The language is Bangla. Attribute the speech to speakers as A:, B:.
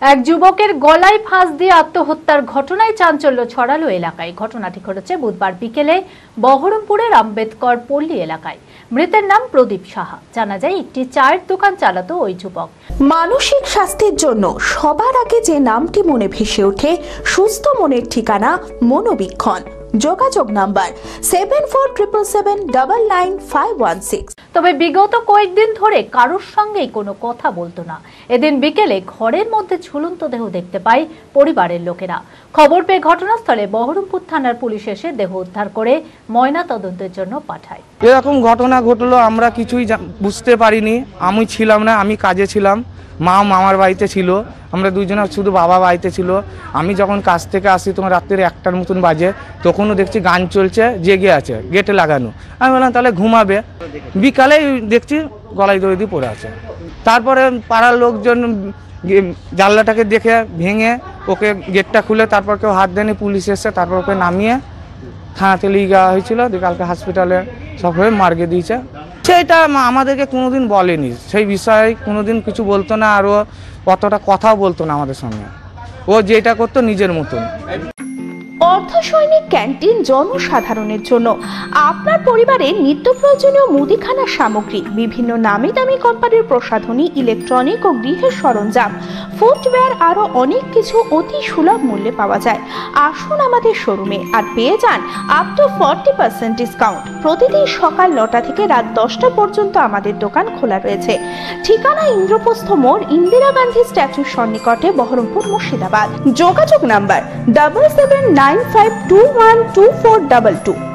A: এক যুবকের গলায় ফাঁস দিয়ে আত্মহত্যার ঘটনায় চাঞ্চল্য ছড়ালো এলাকায়। ঘটনাটি ঘটেছে বুধবার বিকেলে বহরমপুরের আম্বেদকর পল্লী এলাকায়। মৃতের নাম প্রদীপ সাহা। জানা যায় একটি চায়ের দোকান চালাতো ওই যুবক।
B: মানসিক স্বাস্থ্যের জন্য সবার আগে যে নামটি মনে ভেসে ওঠে, সুস্থ মনের ঠিকানা মনোবীক্ষণ। যোগাযোগ নাম্বার 7477799516।
A: তবে বিগত কয়েকদিন ধরে কারোর সঙ্গেই কোনো কথা বলতো না। এদিন বিকেলে ঘরের মধ্যে ঝুলন্ত দেহ দেখতে পায় পরিবারের লোকেরা। খবর পেয়ে ঘটনাস্থলে বহরমপুর থানার পুলিশ এসে দেহ উদ্ধার করে ময়না তদন্তের জন্য পাঠায়।
C: এরকম ঘটনা ঘটলো, আমরা কিছুই বুঝতে পারিনি। আমি ছিলাম না, আমি কাজে ছিলাম, মা মামার বাড়িতে ছিল, আমরা দুইজনে শুধু বাবা বাড়িতে ছিল। আমি যখন কাজ থেকে আসি তোমার রাত্রির 1টার মতন বাজে, তখনও দেখছি গান চলছে, জেগে আছে, গেটে লাগানো। আমি বললাম তাহলে ঘুমাবে। বিকালে দেখছি গলায় দড়ি দিয়ে পড়ে আছে। তারপরে পাড়ার লোকজন জানলাটাকে দেখে ভেঙে ওকে গেটটা খুলে, তারপর কেউ হাত দেয়নি, পুলিশ এসে তারপর ওকে নামিয়ে থানাতে নিয়ে যাওয়া হয়েছিল। কালকে হসপিটালে সব হয়ে মার্গে দিয়েছে। সেটা আমাদেরকে কোনোদিন বলেনি, সেই বিষয়ে কোনোদিন কিছু বলতো না, আর ও অতটা কথাও বলতো না আমাদের সঙ্গে। ও যেটা করতো নিজের মতন।
B: অর্ধসৈনিক ক্যান্টিন জনসাধারণের জন্য আপনার পরিবারের নিত্য প্রয়োজনীয় মুদিখানার সামগ্রী, বিভিন্ন নামি দামি কোম্পানির প্রসাধনী, ইলেকট্রনিক ও গৃহের সরঞ্জাম, ফুটওয়্যার, আরো অনেক কিছু অতি সুলভ মূল্যে পাওয়া যায়। আসুন আমাদের শোরুমে আর পেয়ে যান আপ টু 40% ডিসকাউন্ট। প্রতিদিন সকাল 9টা থেকে রাত 10টা পর্যন্ত আমাদের দোকান খোলা রয়েছে। ঠিকানা ইন্দ্রপ্রস্থ মোড়, ইন্দিরা গান্ধী স্ট্যাচুর সন্নিকটে, বহরমপুর, মুর্শিদাবাদ। যোগাযোগ নাম্বার 7795212422।